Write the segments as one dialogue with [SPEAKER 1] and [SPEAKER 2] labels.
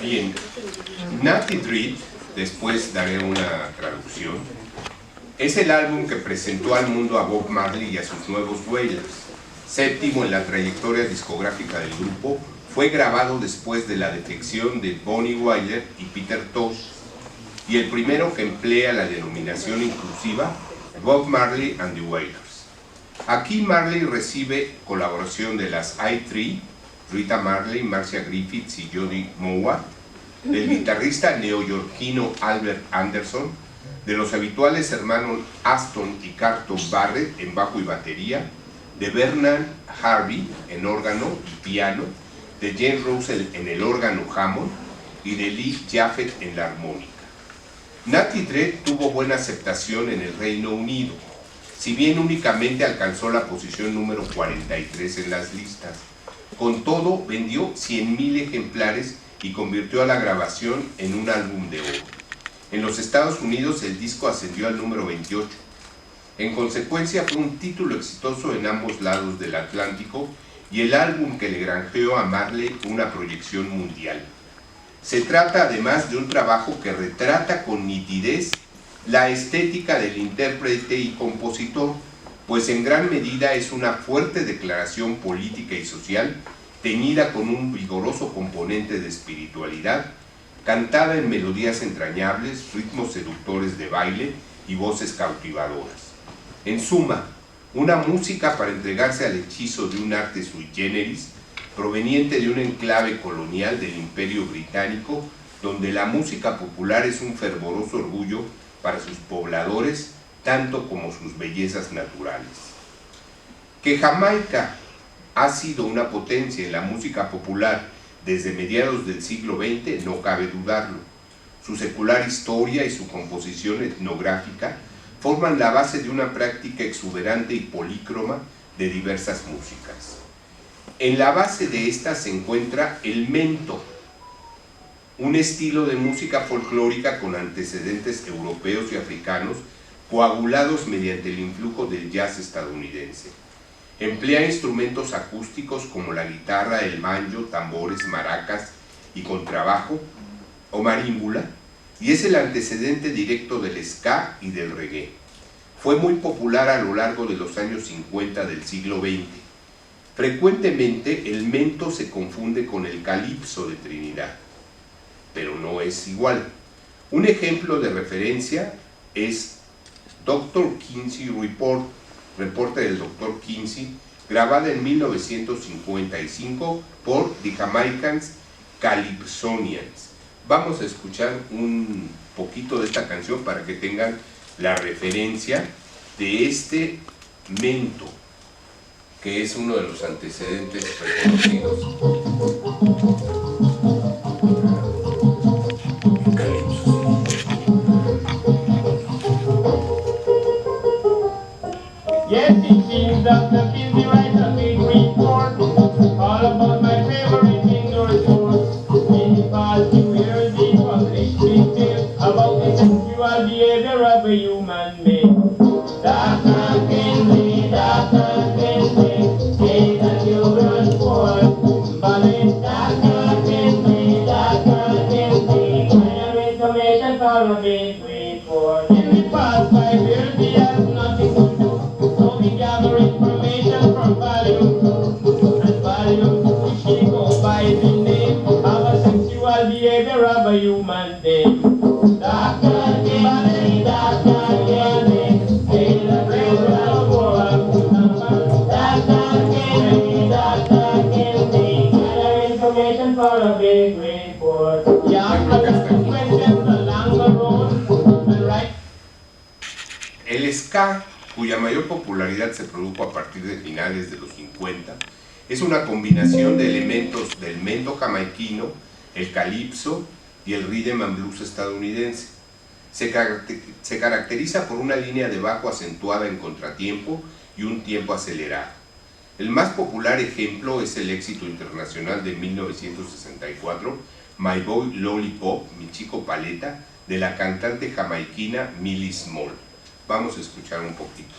[SPEAKER 1] Bien, Natty Dread, después daré una traducción, es el álbum que presentó al mundo a Bob Marley y a sus nuevos Wailers. Séptimo en la trayectoria discográfica del grupo, fue grabado después de la defección de Bonnie Wailer y Peter Tosh, y el primero que emplea la denominación inclusiva Bob Marley and the Wailers. Aquí Marley recibe colaboración de las I3, Rita Marley, Marcia Griffiths y Jody Mowat, del guitarrista neoyorquino Albert Anderson, de los habituales hermanos Aston y Carlton Barrett en bajo y batería, de Bernard Harvey en órgano y piano, de Jane Russell en el órgano Hammond y de Lee Jaffet en la armónica. Natty Dread tuvo buena aceptación en el Reino Unido, si bien únicamente alcanzó la posición número 43 en las listas. Con todo, vendió 100,000 ejemplares y convirtió a la grabación en un álbum de oro. En los Estados Unidos el disco ascendió al número 28. En consecuencia, fue un título exitoso en ambos lados del Atlántico y el álbum que le granjeó a Marley una proyección mundial. Se trata además de un trabajo que retrata con nitidez la estética del intérprete y compositor, pues en gran medida es una fuerte declaración política y social, teñida con un vigoroso componente de espiritualidad, cantada en melodías entrañables, ritmos seductores de baile y voces cautivadoras. En suma, una música para entregarse al hechizo de un arte sui generis, proveniente de un enclave colonial del Imperio Británico, donde la música popular es un fervoroso orgullo para sus pobladores, tanto como sus bellezas naturales. Que Jamaica ha sido una potencia en la música popular desde mediados del siglo XX no cabe dudarlo. Su secular historia y su composición etnográfica forman la base de una práctica exuberante y polícroma de diversas músicas. En la base de esta se encuentra el mento, un estilo de música folclórica con antecedentes europeos y africanos coagulados mediante el influjo del jazz estadounidense. Emplea instrumentos acústicos como la guitarra, el banjo, tambores, maracas y contrabajo o marímbula, y es el antecedente directo del ska y del reggae. Fue muy popular a lo largo de los años 50 del siglo XX. Frecuentemente el mento se confunde con el calipso de Trinidad, pero no es igual. Un ejemplo de referencia es Dr. Kinsey Report, reporte del Dr. Kinsey, grabada en 1955 por The Jamaican Calypsonians. Vamos a escuchar un poquito de esta canción para que tengan la referencia de este mento, que es uno de los antecedentes reconocidos.
[SPEAKER 2] Yes, it seems Dr. Kinsey writes a big report all about my favorite indoor sport. In the past few years, he published big tales about the sexual behavior of a human being. Dr. Kinsey, is a children's sport. But it's Dr. Kinsey, kind of information for a big report. In the past 5 years, he has nothing to do. We gather information from volume 2 and volume 2, which they go by the name of a sexual behavior of a human being. Dr. Kinsey, is a children's world. Dr. Kinsey, kind of information for a big report. Yeah, questions along the road and right.
[SPEAKER 1] El ska, cuya mayor popularidad se produjo a partir de finales de los 50, es una combinación de elementos del mento jamaiquino, el calipso y el rhythm and blues estadounidense. Se caracteriza por una línea de bajo acentuada en contratiempo y un tiempo acelerado. El más popular ejemplo es el éxito internacional de 1964, My Boy Lollipop, Mi Chico Paleta, de la cantante jamaiquina Millie Small. Vamos a escuchar un poquito.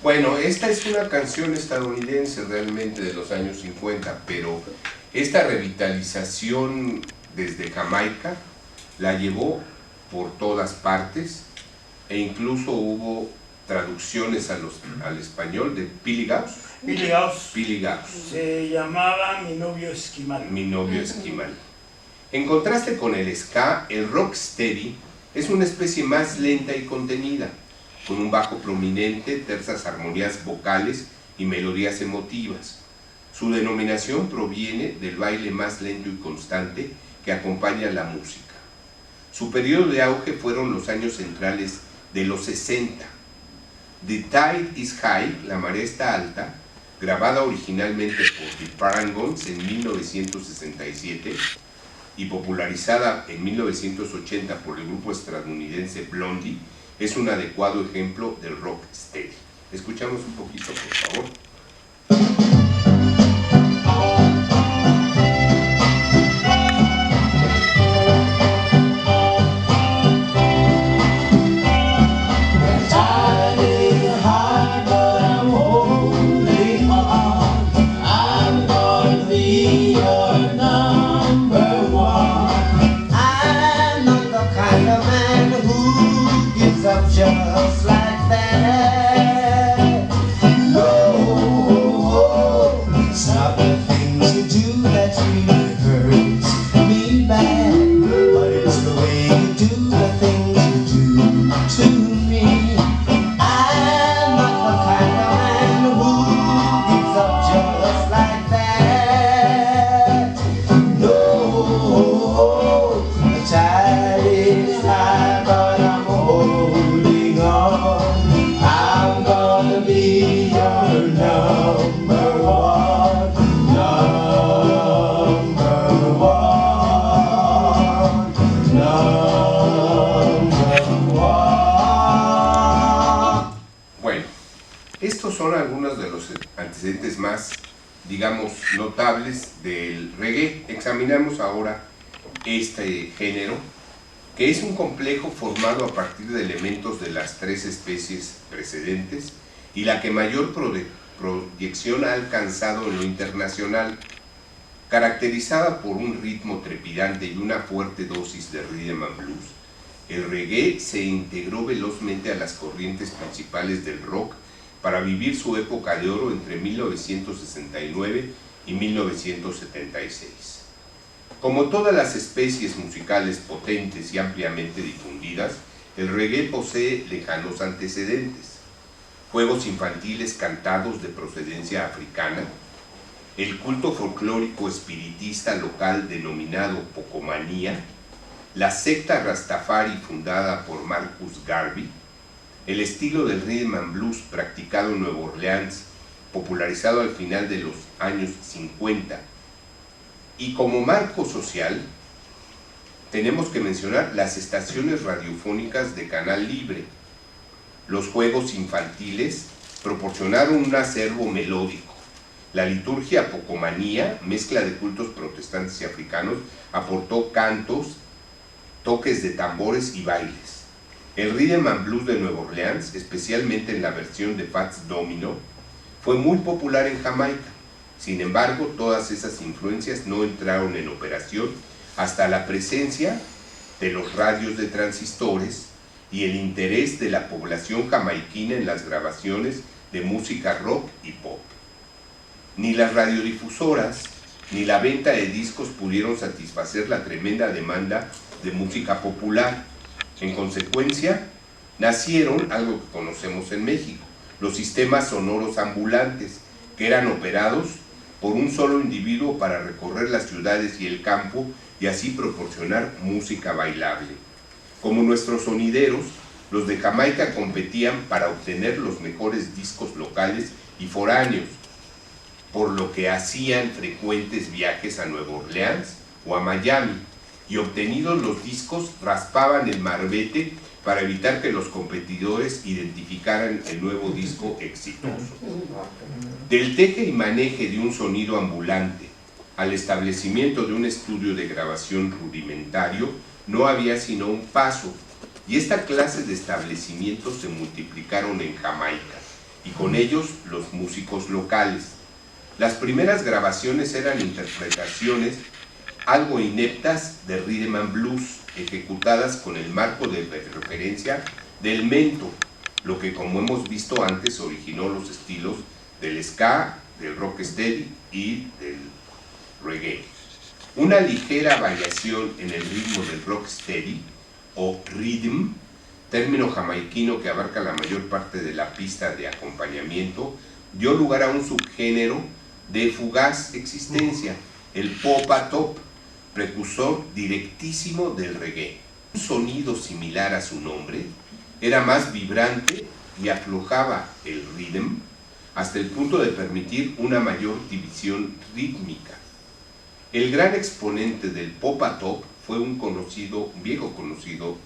[SPEAKER 1] Bueno, esta es una canción estadounidense realmente de los años 50, pero esta revitalización desde Jamaica la llevó por todas partes e incluso hubo traducciones al español de Billy Gauss.
[SPEAKER 3] Billy Gauss. Se llamaba Mi novio esquimal.
[SPEAKER 1] Mi novio esquimal. En contraste con el ska, el rocksteady es una especie más lenta y contenida, con un bajo prominente, tersas armonías vocales y melodías emotivas. Su denominación proviene del baile más lento y constante que acompaña la música. Su periodo de auge fueron los años centrales de los 60. The Tide is High, La marea está alta, grabada originalmente por The Parangons en 1967 y popularizada en 1980 por el grupo estadounidense Blondie, es un adecuado ejemplo del rocksteady. Escuchamos un poquito, por favor.
[SPEAKER 2] Just like that. No, stop the things you do that really hurts me bad. But it's the way you do the things you do to me. I'm not the kind of man who gives up just like that. No, the tide is high, but I'm holding on. I'm gonna be your number one, number one, number one.
[SPEAKER 1] Bueno, estos son algunos de los antecedentes más, digamos, notables del reggae. Examinamos ahora este género, que es un complejo formado a partir de elementos de las tres especies precedentes y la que mayor proyección ha alcanzado en lo internacional, caracterizada por un ritmo trepidante y una fuerte dosis de rhythm and blues. El reggae se integró velozmente a las corrientes principales del rock para vivir su época de oro entre 1969 y 1976. Como todas las especies musicales potentes y ampliamente difundidas, el reggae posee lejanos antecedentes. Juegos infantiles cantados de procedencia africana, el culto folclórico espiritista local denominado Pocomanía, la secta Rastafari fundada por Marcus Garvey, el estilo del rhythm and blues practicado en Nueva Orleans, popularizado al final de los años 50, y como marco social, tenemos que mencionar las estaciones radiofónicas de Canal Libre. Los juegos infantiles proporcionaron un acervo melódico. La liturgia Pocomanía, mezcla de cultos protestantes y africanos, aportó cantos, toques de tambores y bailes. El rhythm and blues de Nueva Orleans, especialmente en la versión de Fats Domino, fue muy popular en Jamaica. Sin embargo, todas esas influencias no entraron en operación hasta la presencia de los radios de transistores y el interés de la población jamaiquina en las grabaciones de música rock y pop. Ni las radiodifusoras ni la venta de discos pudieron satisfacer la tremenda demanda de música popular. En consecuencia, nacieron algo que conocemos en México, los sistemas sonoros ambulantes, que eran operados por un solo individuo para recorrer las ciudades y el campo y así proporcionar música bailable. Como nuestros sonideros, los de Jamaica competían para obtener los mejores discos locales y foráneos, por lo que hacían frecuentes viajes a Nueva Orleans o a Miami, y obtenidos los discos raspaban el marbete para evitar que los competidores identificaran el nuevo disco exitoso. Del teje y maneje de un sonido ambulante al establecimiento de un estudio de grabación rudimentario no había sino un paso, y esta clase de establecimientos se multiplicaron en Jamaica, y con ellos los músicos locales. Las primeras grabaciones eran interpretaciones algo ineptas de rhythm and blues, ejecutadas con el marco de referencia del mento, lo que, como hemos visto antes, originó los estilos del ska, del rocksteady y del reggae. Una ligera variación en el ritmo del rocksteady o rhythm, término jamaiquino que abarca la mayor parte de la pista de acompañamiento, dio lugar a un subgénero de fugaz existencia, el pop-a-top, precursor directísimo del reggae. Un sonido similar a su nombre, era más vibrante y aflojaba el rhythm hasta el punto de permitir una mayor división rítmica. El gran exponente del pop-a-top fue un viejo conocido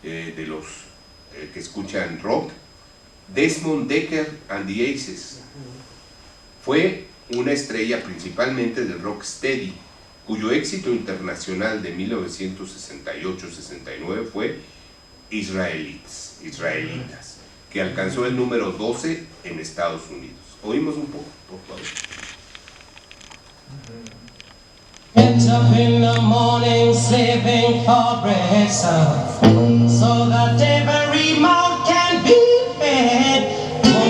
[SPEAKER 1] de los que escuchan rock, Desmond Dekker and the Aces. Fue una estrella principalmente del rocksteady, cuyo éxito internacional de 1968-69 fue Israelitas, que alcanzó el número 12 en Estados Unidos. Oímos un poco, por favor.
[SPEAKER 4] Get up in the morning, slaving for bread, so that every mouth can be fed. Oh,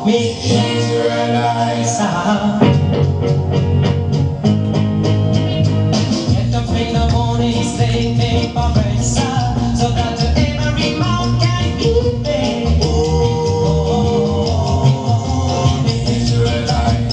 [SPEAKER 4] me Israelites, get up in the morning, slaving for bread, so that every mouth can be fed. Oh, me Israelites.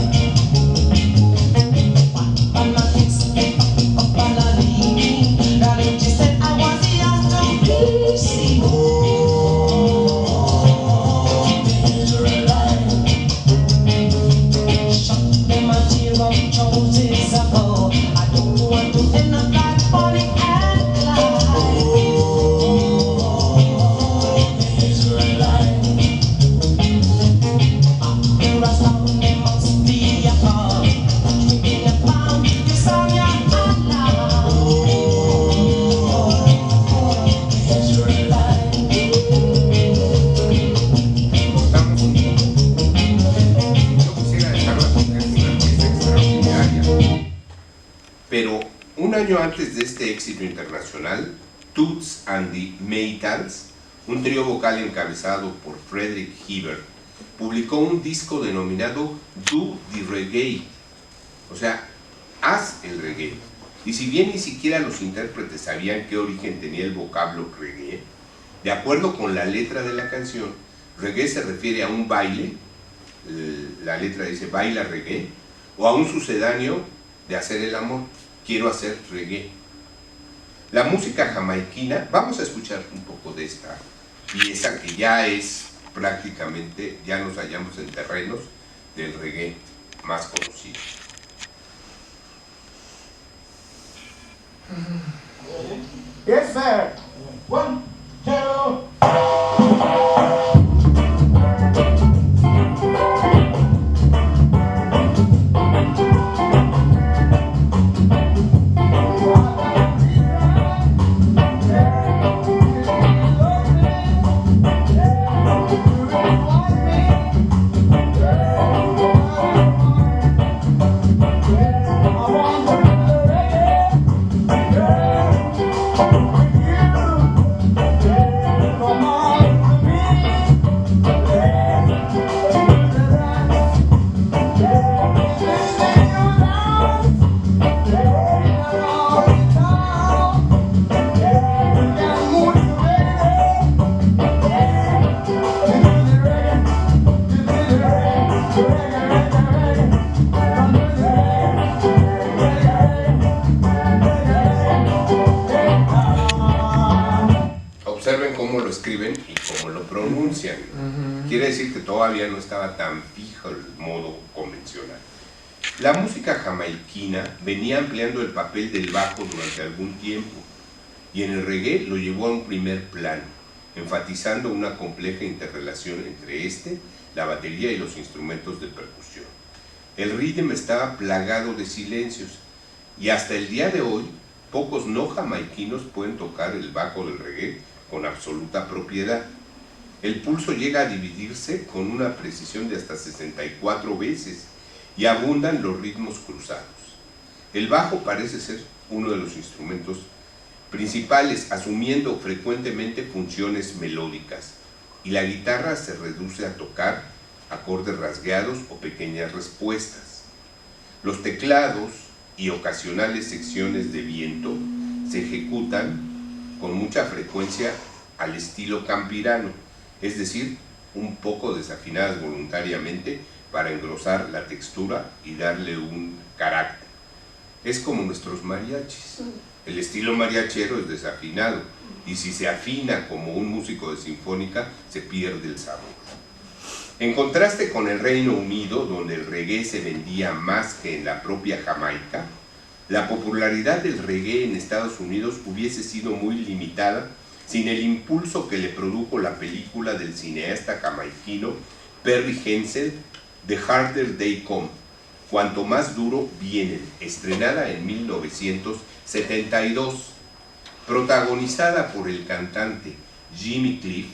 [SPEAKER 1] Pero un año antes de este éxito internacional, Toots and the Maytals, un trío vocal encabezado por Frederick Hibbert, publicó un disco denominado Do the Reggae, o sea, haz el reggae. Y si bien ni siquiera los intérpretes sabían qué origen tenía el vocablo reggae, de acuerdo con la letra de la canción, reggae se refiere a un baile, la letra dice baila reggae, o a un sucedáneo de hacer el amor, quiero hacer reggae. La música jamaiquina, vamos a escuchar un poco de esta pieza que ya es prácticamente, ya nos hallamos en terrenos del reggae más conocido.
[SPEAKER 2] Yes, sir. 1, 2.
[SPEAKER 1] Quiere decir que todavía no estaba tan fijo el modo convencional. La música jamaiquina venía ampliando el papel del bajo durante algún tiempo y en el reggae lo llevó a un primer plano, enfatizando una compleja interrelación entre la batería y los instrumentos de percusión. El rhythm estaba plagado de silencios y hasta el día de hoy pocos no jamaiquinos pueden tocar el bajo del reggae con absoluta propiedad. El pulso llega a dividirse con una precisión de hasta 64 veces y abundan los ritmos cruzados. El bajo parece ser uno de los instrumentos principales, asumiendo frecuentemente funciones melódicas, y la guitarra se reduce a tocar acordes rasgueados o pequeñas respuestas. Los teclados y ocasionales secciones de viento se ejecutan con mucha frecuencia al estilo campirano, es decir, un poco desafinadas voluntariamente para engrosar la textura y darle un carácter. Es como nuestros mariachis. El estilo mariachero es desafinado, y si se afina como un músico de sinfónica, se pierde el sabor. En contraste con el Reino Unido, donde el reggae se vendía más que en la propia Jamaica, la popularidad del reggae en Estados Unidos hubiese sido muy limitada sin el impulso que le produjo la película del cineasta jamaiquino Perry Hensel, The Harder They Come, Cuanto Más Duro Vienen, estrenada en 1972, protagonizada por el cantante Jimmy Cliff,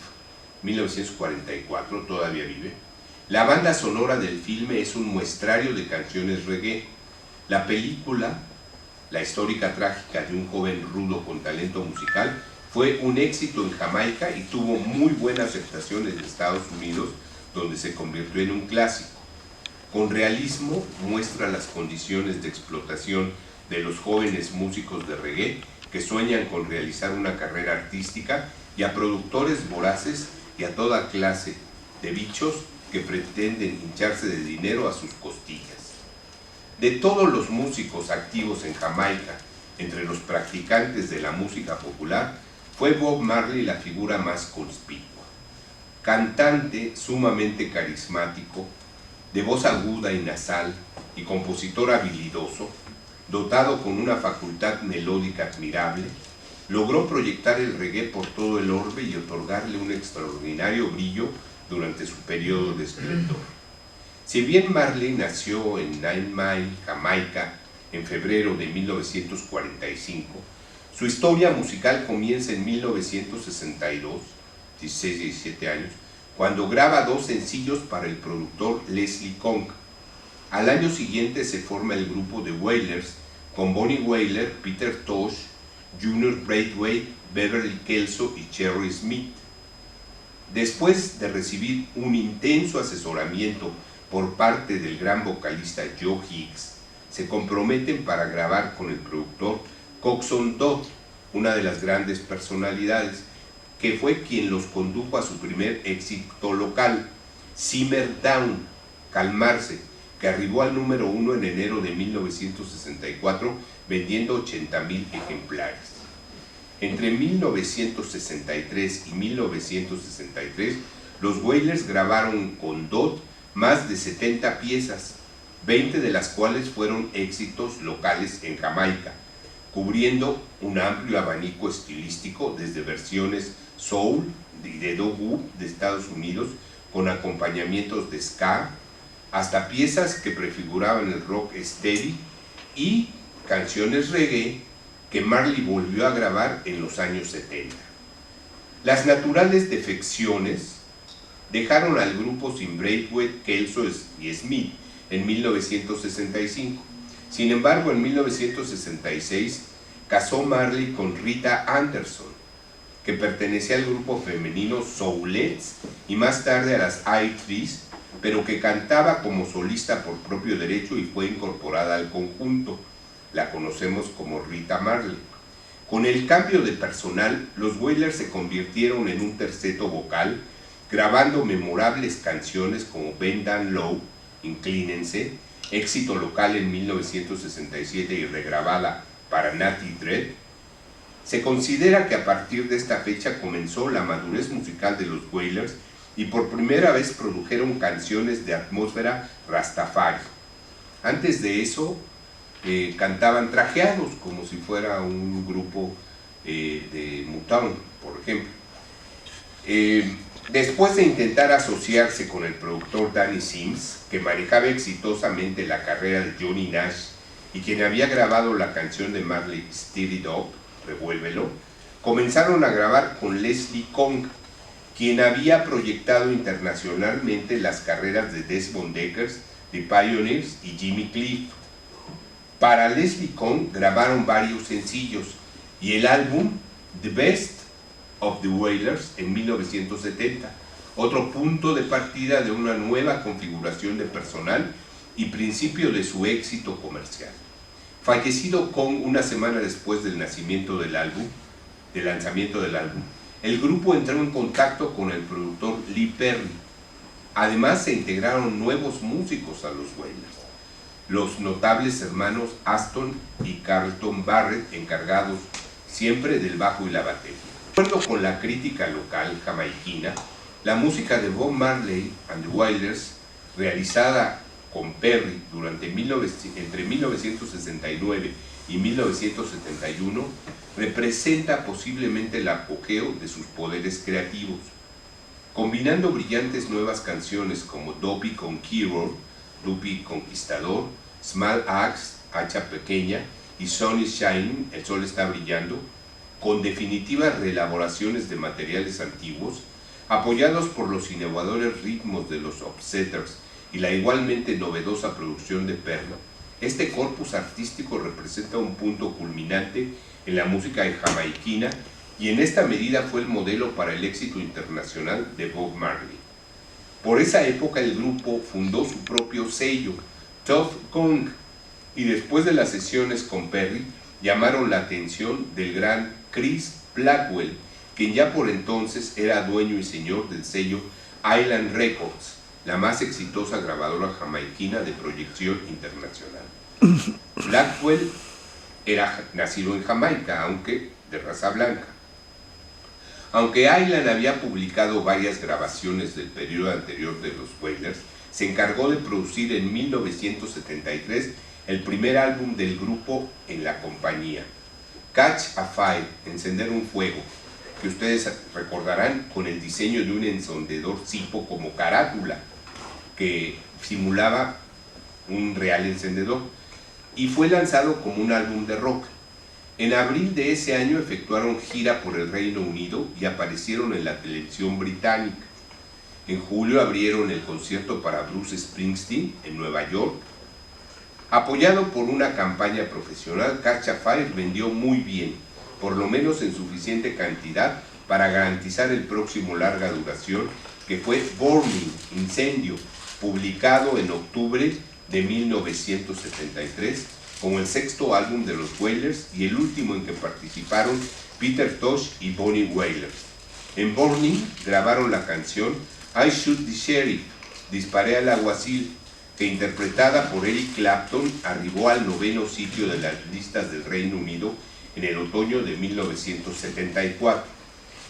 [SPEAKER 1] 1944, todavía vive. La banda sonora del filme es un muestrario de canciones reggae. La película, la histórica trágica de un joven rudo con talento musical, fue un éxito en Jamaica y tuvo muy buena aceptación en Estados Unidos, donde se convirtió en un clásico. Con realismo muestra las condiciones de explotación de los jóvenes músicos de reggae que sueñan con realizar una carrera artística, y a productores voraces y a toda clase de bichos que pretenden hincharse de dinero a sus costillas. De todos los músicos activos en Jamaica, entre los practicantes de la música popular, fue Bob Marley la figura más conspicua. Cantante sumamente carismático, de voz aguda y nasal, y compositor habilidoso, dotado con una facultad melódica admirable, logró proyectar el reggae por todo el orbe y otorgarle un extraordinario brillo durante su periodo de esplendor. Si bien Marley nació en Nine Mile, Jamaica, en febrero de 1945, su historia musical comienza en 1962, 16 y 17 años, cuando graba 2 sencillos para el productor Leslie Kong. Al año siguiente se forma el grupo The Wailers, con Bonnie Wailer, Peter Tosh, Junior Braithwaite, Beverly Kelso y Cherry Smith. Después de recibir un intenso asesoramiento por parte del gran vocalista Joe Hicks, se comprometen para grabar con el productor Coxsone Dodd, una de las grandes personalidades, que fue quien los condujo a su primer éxito local, Simmer Down, Calmarse, que arribó al número 1 en enero de 1964, vendiendo 80,000 ejemplares. Entre 1963 y 1963, los Wailers grabaron con Dodd más de 70 piezas, 20 de las cuales fueron éxitos locales en Jamaica, cubriendo un amplio abanico estilístico desde versiones soul y de doo-wop de Estados Unidos con acompañamientos de ska, hasta piezas que prefiguraban el rock steady y canciones reggae que Marley volvió a grabar en los años 70. Las naturales defecciones dejaron al grupo sin Braithwaite, Kelso y Smith en 1965. Sin embargo, en 1966 casó Marley con Rita Anderson, que pertenecía al grupo femenino Soulettes y más tarde a las I-Threes, pero que cantaba como solista por propio derecho y fue incorporada al conjunto. La conocemos como Rita Marley. Con el cambio de personal, los Wailers se convirtieron en un terceto vocal, grabando memorables canciones como Bend Down Low, Inclínense, éxito local en 1967 y regrabada para Natty Dread. Se considera que a partir de esta fecha comenzó la madurez musical de los Wailers y por primera vez produjeron canciones de atmósfera rastafari. Antes de eso, cantaban trajeados como si fuera un grupo de Motown, por ejemplo. Después de intentar asociarse con el productor Danny Sims, que manejaba exitosamente la carrera de Johnny Nash y quien había grabado la canción de Marley Steady It Up, Revuélvelo, comenzaron a grabar con Leslie Kong, quien había proyectado internacionalmente las carreras de Desmond Dekker, The Pioneers y Jimmy Cliff. Para Leslie Kong grabaron varios sencillos y el álbum The Best of the Wailers en 1970, otro punto de partida de una nueva configuración de personal y principio de su éxito comercial. Fallecido Kong una semana después del lanzamiento del álbum, el grupo entró en contacto con el productor Lee Perry. Además se integraron nuevos músicos a los Wailers, los notables hermanos Aston y Carlton Barrett, encargados siempre del bajo y la batería. De acuerdo con la crítica local jamaiquina, la música de Bob Marley and the Wailers, realizada con Perry entre 1969 y 1971, representa posiblemente el apogeo de sus poderes creativos. Combinando brillantes nuevas canciones como Dopey Conqueror, Duppy Conquistador, Small Axe, Hacha Pequeña y Sun is Shining, El Sol está brillando, con definitivas reelaboraciones de materiales antiguos, apoyados por los innovadores ritmos de los Upsetters y la igualmente novedosa producción de Perla, este corpus artístico representa un punto culminante en la música jamaiquina y en esta medida fue el modelo para el éxito internacional de Bob Marley. Por esa época el grupo fundó su propio sello, Tough Gong, y después de las sesiones con Perry llamaron la atención del gran Chris Blackwell, quien ya por entonces era dueño y señor del sello Island Records, la más exitosa grabadora jamaiquina de proyección internacional. Blackwell era nacido en Jamaica, aunque de raza blanca. Aunque Island había publicado varias grabaciones del periodo anterior de los Wailers, se encargó de producir en 1973 el primer álbum del grupo en la compañía, Catch a Fire, Encender un Fuego, que ustedes recordarán con el diseño de un encendedor Zippo como carátula, que simulaba un real encendedor, y fue lanzado como un álbum de rock. En abril de ese año efectuaron gira por el Reino Unido y aparecieron en la televisión británica. En julio abrieron el concierto para Bruce Springsteen en Nueva York. Apoyado por una campaña profesional, Catch a Fire vendió muy bien, por lo menos en suficiente cantidad para garantizar el próximo larga duración, que fue Burning, Incendio, publicado en octubre de 1973 como el sexto álbum de los Wailers y el último en que participaron Peter Tosh y Bonnie Wailers. En Burning grabaron la canción I Shoot the Sheriff, Disparé al Alguacil, que interpretada por Eric Clapton arribó al 9º sitio de las listas del Reino Unido en el otoño de 1974.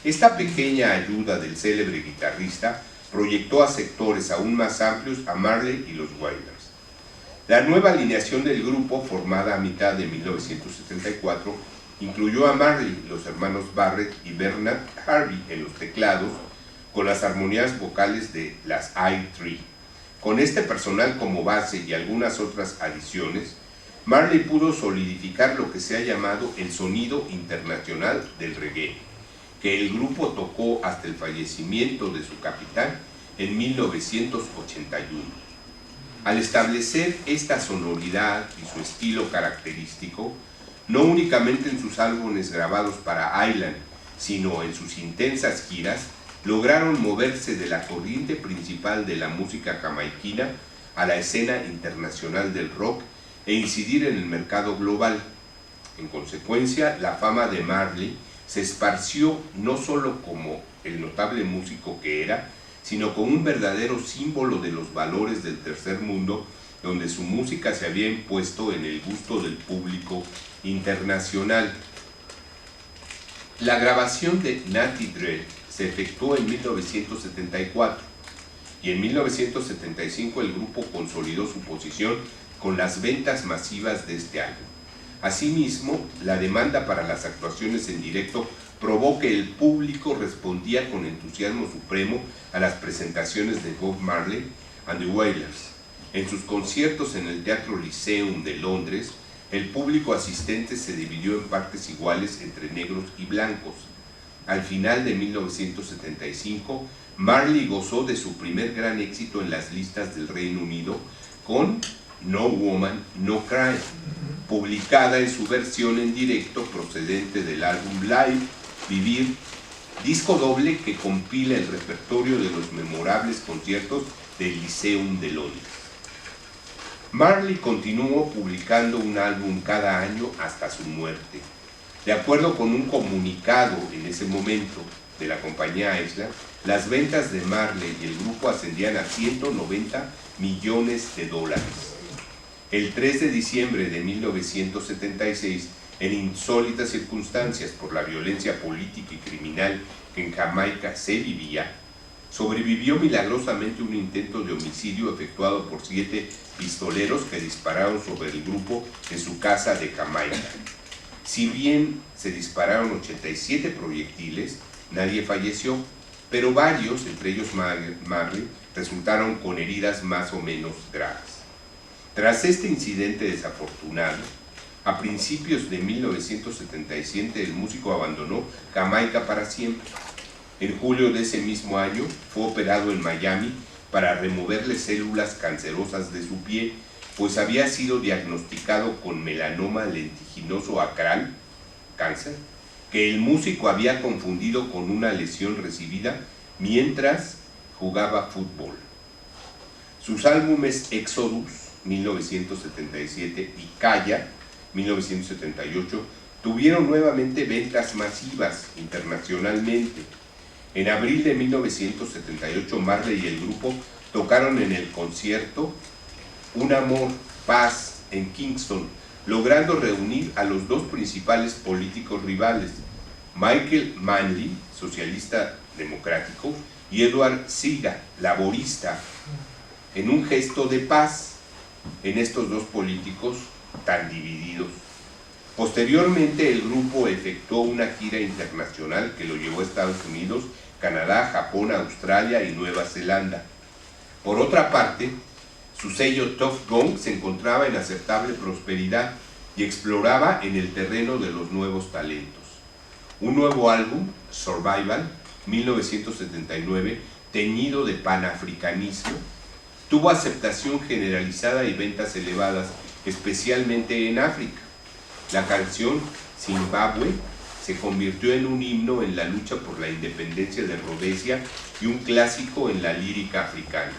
[SPEAKER 1] Esta pequeña ayuda del célebre guitarrista proyectó a sectores aún más amplios a Marley y los Wailers. La nueva alineación del grupo, formada a mitad de 1974, incluyó a Marley, los hermanos Barrett y Bernard Harvey en los teclados, con las armonías vocales de las I-3. Con este personal como base y algunas otras adiciones, Marley pudo solidificar lo que se ha llamado el sonido internacional del reggae, que el grupo tocó hasta el fallecimiento de su capitán en 1981. Al establecer esta sonoridad y su estilo característico, no únicamente en sus álbumes grabados para Island, sino en sus intensas giras, lograron moverse de la corriente principal de la música jamaiquina a la escena internacional del rock e incidir en el mercado global. En consecuencia, la fama de Marley se esparció no solo como el notable músico que era, sino como un verdadero símbolo de los valores del tercer mundo, donde su música se había impuesto en el gusto del público internacional. La grabación de Natty Dread se efectuó en 1974 y en 1975 el grupo consolidó su posición con las ventas masivas de este álbum. Asimismo, la demanda para las actuaciones en directo probó que el público respondía con entusiasmo supremo a las presentaciones de Bob Marley and the Wailers. En sus conciertos en el Teatro Lyceum de Londres, el público asistente se dividió en partes iguales entre negros y blancos. Al final de 1975, Marley gozó de su primer gran éxito en las listas del Reino Unido con No Woman, No Cry, publicada en su versión en directo procedente del álbum Live, Vivir, disco doble que compila el repertorio de los memorables conciertos del Lyceum de Londres. Marley continuó publicando un álbum cada año hasta su muerte. De acuerdo con un comunicado en ese momento de la compañía Isla, las ventas de Marley y el grupo ascendían a 190 millones de dólares. El 3 de diciembre de 1976, en insólitas circunstancias por la violencia política y criminal que en Jamaica se vivía, sobrevivió milagrosamente un intento de homicidio efectuado por 7 pistoleros que dispararon sobre el grupo en su casa de Jamaica. Si bien se dispararon 87 proyectiles, nadie falleció, pero varios, entre ellos Marley, resultaron con heridas más o menos graves. Tras este incidente desafortunado, a principios de 1977 el músico abandonó Jamaica para siempre. En julio de ese mismo año fue operado en Miami para removerle células cancerosas de su piel, pues había sido diagnosticado con melanoma lentiginoso acral, cáncer, que el músico había confundido con una lesión recibida mientras jugaba fútbol. Sus álbumes Exodus, 1977, y Kaya, 1978, tuvieron nuevamente ventas masivas internacionalmente. En abril de 1978, Marley y el grupo tocaron en el concierto Un Amor, Paz en Kingston, logrando reunir a los dos principales políticos rivales, Michael Manley, socialista democrático, y Edward Seaga, laborista, en un gesto de paz en estos dos políticos tan divididos. Posteriormente, el grupo efectuó una gira internacional que lo llevó a Estados Unidos, Canadá, Japón, Australia y Nueva Zelanda. Por otra parte, su sello Tuff Gong se encontraba en aceptable prosperidad y exploraba en el terreno de los nuevos talentos. Un nuevo álbum, Survival, 1979, teñido de panafricanismo, tuvo aceptación generalizada y ventas elevadas, especialmente en África. La canción Zimbabwe se convirtió en un himno en la lucha por la independencia de Rodesia y un clásico en la lírica africana.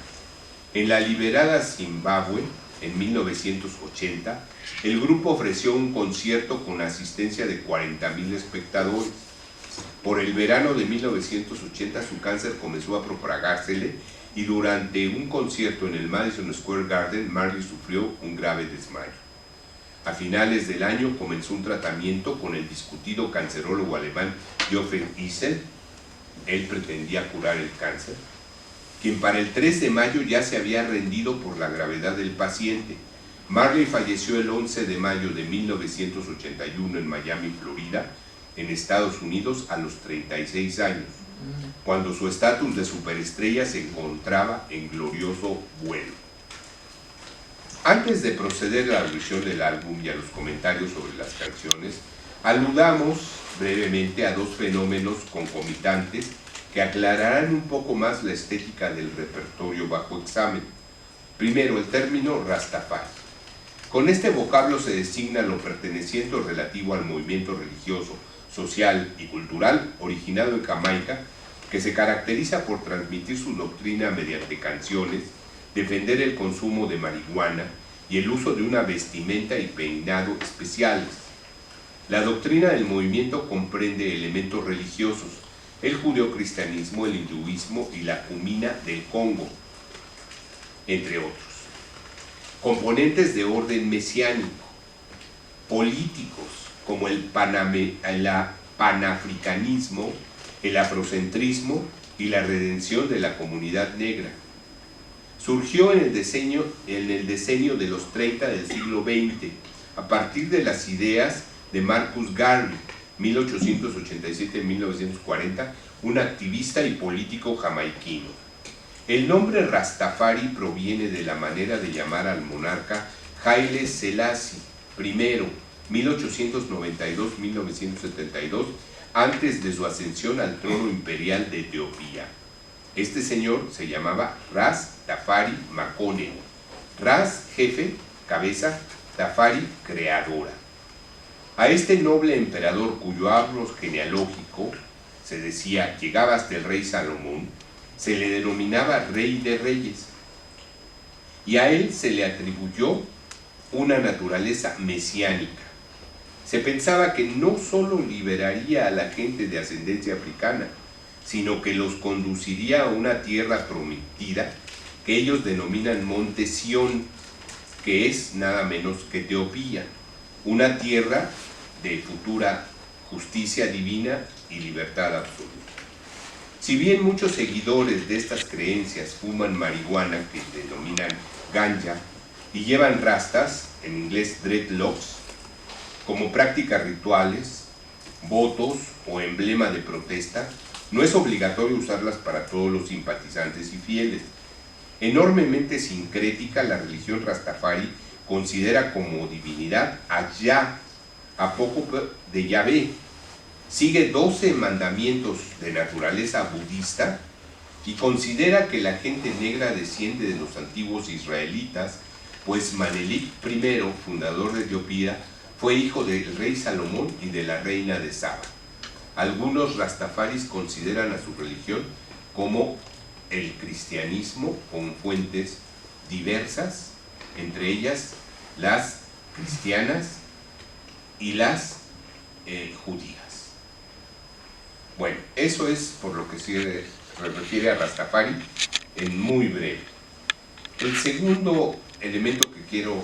[SPEAKER 1] En la liberada Zimbabue, en 1980, el grupo ofreció un concierto con asistencia de 40,000 espectadores. Por el verano de 1980 su cáncer comenzó a propagársele y durante un concierto en el Madison Square Garden, Marley sufrió un grave desmayo. A finales del año comenzó un tratamiento con el discutido cancerólogo alemán Jochen Issel. Él pretendía curar el cáncer, quien para el 3 de mayo ya se había rendido por la gravedad del paciente. Marley falleció el 11 de mayo de 1981 en Miami, Florida, en Estados Unidos, a los 36 años, cuando su estatus de superestrella se encontraba en glorioso vuelo. Antes de proceder a la revisión del álbum y a los comentarios sobre las canciones, aludamos brevemente a dos fenómenos concomitantes que aclararán un poco más la estética del repertorio bajo examen. Primero, el término Rastafari. Con este vocablo se designa lo perteneciente o relativo al movimiento religioso, social y cultural originado en Jamaica, que se caracteriza por transmitir su doctrina mediante canciones, defender el consumo de marihuana y el uso de una vestimenta y peinado especiales. La doctrina del movimiento comprende elementos religiosos, el judeocristianismo, el hinduismo y la cumina del Congo, entre otros. Componentes de orden mesiánico, políticos como el panafricanismo, el afrocentrismo y la redención de la comunidad negra. Surgió en el decenio de los 30 del siglo XX, a partir de las ideas de Marcus Garvey, 1887-1940, un activista y político jamaiquino. El nombre Rastafari proviene de la manera de llamar al monarca Haile Selassie, I, 1892-1972, antes de su ascensión al trono imperial de Etiopía. Este señor se llamaba Ras Tafari Makonnen. Ras, jefe, cabeza; Tafari, creadora. A este noble emperador, cuyo árbol genealógico, se decía, llegaba hasta el rey Salomón, se le denominaba Rey de Reyes, y a él se le atribuyó una naturaleza mesiánica. Se pensaba que no solo liberaría a la gente de ascendencia africana, sino que los conduciría a una tierra prometida que ellos denominan Monte Sión, que es nada menos que Etiopía, una tierra de futura justicia divina y libertad absoluta. Si bien muchos seguidores de estas creencias fuman marihuana, que denominan ganja, y llevan rastas, en inglés dreadlocks, como prácticas rituales, votos o emblema de protesta, no es obligatorio usarlas para todos los simpatizantes y fieles. Enormemente sincrética, la religión Rastafari considera como divinidad a Yah, a poco de Yahvé. Sigue 12 mandamientos de naturaleza budista y considera que la gente negra desciende de los antiguos israelitas, pues Manelik I, fundador de Etiopía, fue hijo del rey Salomón y de la reina de Saba. Algunos rastafaris consideran a su religión como el cristianismo, con fuentes diversas, entre ellas las cristianas y las judías. Bueno, eso es por lo que se refiere a Rastafari en muy breve. El segundo elemento que quiero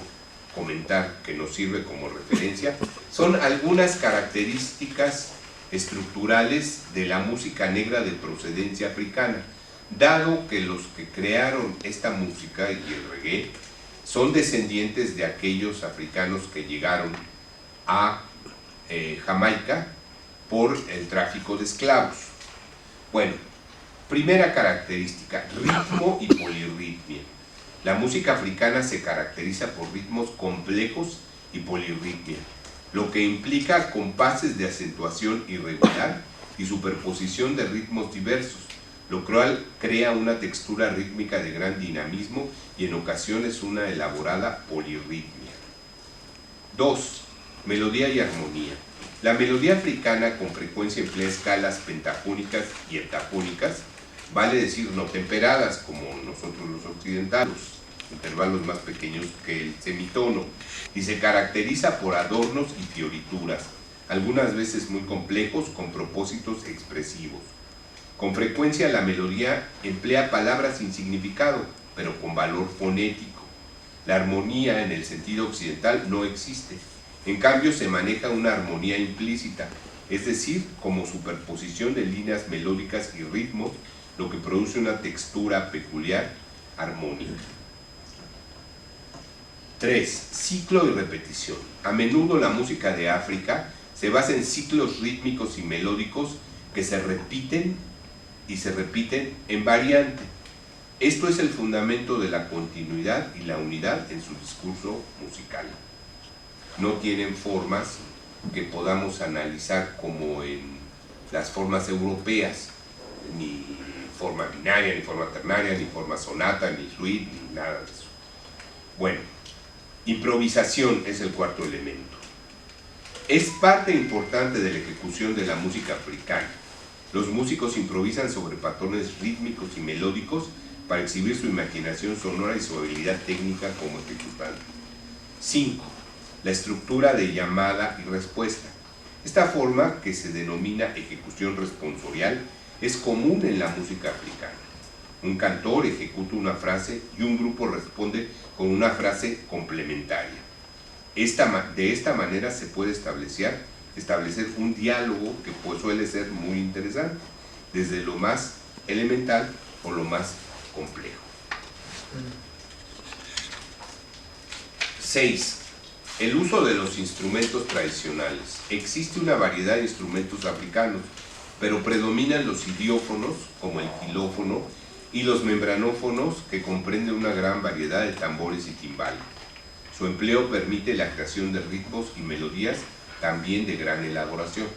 [SPEAKER 1] comentar, que nos sirve como referencia, son algunas características estructurales de la música negra de procedencia africana, dado que los que crearon esta música y el reggae son descendientes de aquellos africanos que llegaron a Jamaica por el tráfico de esclavos. Bueno, primera característica, ritmo y polirritmia. La música africana se caracteriza por ritmos complejos y polirritmia, lo que implica compases de acentuación irregular y superposición de ritmos diversos, lo cual crea una textura rítmica de gran dinamismo y en ocasiones una elaborada polirritmia. 2. Melodía y armonía. La melodía africana con frecuencia emplea escalas pentafónicas y heptafónicas, vale decir no temperadas como nosotros los occidentales, intervalos más pequeños que el semitono, y se caracteriza por adornos y fiorituras, algunas veces muy complejos con propósitos expresivos. Con frecuencia la melodía emplea palabras sin significado, pero con valor fonético. La armonía en el sentido occidental no existe. En cambio se maneja una armonía implícita, es decir, como superposición de líneas melódicas y ritmos, lo que produce una textura peculiar, armónica. 3. Ciclo y repetición. A menudo la música de África se basa en ciclos rítmicos y melódicos que se repiten y se repiten en variante. Esto es el fundamento de la continuidad y la unidad en su discurso musical. No tienen formas que podamos analizar como en las formas europeas, ni forma binaria, ni forma ternaria, ni forma sonata, ni suite, ni nada de eso. Bueno, improvisación es el cuarto elemento. Es parte importante de la ejecución de la música africana. Los músicos improvisan sobre patrones rítmicos y melódicos para exhibir su imaginación sonora y su habilidad técnica como ejecutante. 5. La estructura de llamada y respuesta. Esta forma, que se denomina ejecución responsorial, es común en la música africana. Un cantor ejecuta una frase y un grupo responde con una frase complementaria. De esta manera se puede establecer un diálogo que suele ser muy interesante, desde lo más elemental o lo más complejo. 6. El uso de los instrumentos tradicionales. Existe una variedad de instrumentos africanos, pero predominan los idiófonos, como el xilófono, y los membranófonos, que comprenden una gran variedad de tambores y timbales. Su empleo permite la creación de ritmos y melodías también de gran elaboración.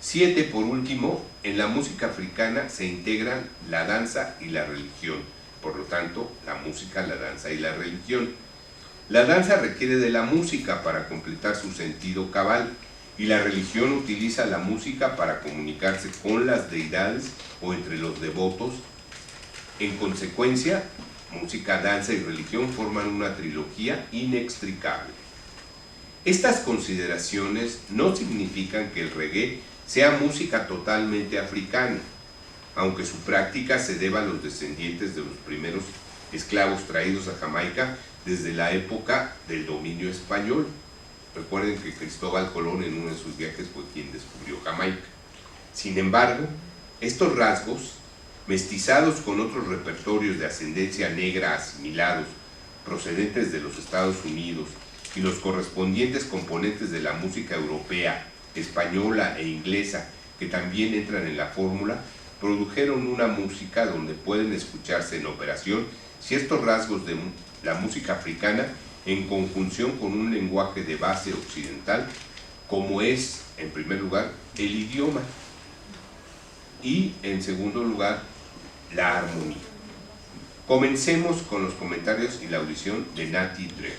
[SPEAKER 1] 7. Por último, en la música africana se integran la danza y la religión. Por lo tanto, la música, la danza y la religión. La danza requiere de la música para completar su sentido cabal, y la religión utiliza la música para comunicarse con las deidades o entre los devotos. En consecuencia, música, danza y religión forman una trilogía inextricable. Estas consideraciones no significan que el reggae sea música totalmente africana, aunque su práctica se deba a los descendientes de los primeros esclavos traídos a Jamaica desde la época del dominio español. Recuerden que Cristóbal Colón en uno de sus viajes fue quien descubrió Jamaica. Sin embargo, estos rasgos, mestizados con otros repertorios de ascendencia negra asimilados, procedentes de los Estados Unidos, y los correspondientes componentes de la música europea, española e inglesa, que también entran en la fórmula, produjeron una música donde pueden escucharse en operación ciertos rasgos de la música africana en conjunción con un lenguaje de base occidental, como es, en primer lugar, el idioma y, en segundo lugar, la armonía. Comencemos con los comentarios y la audición de Natty Drew.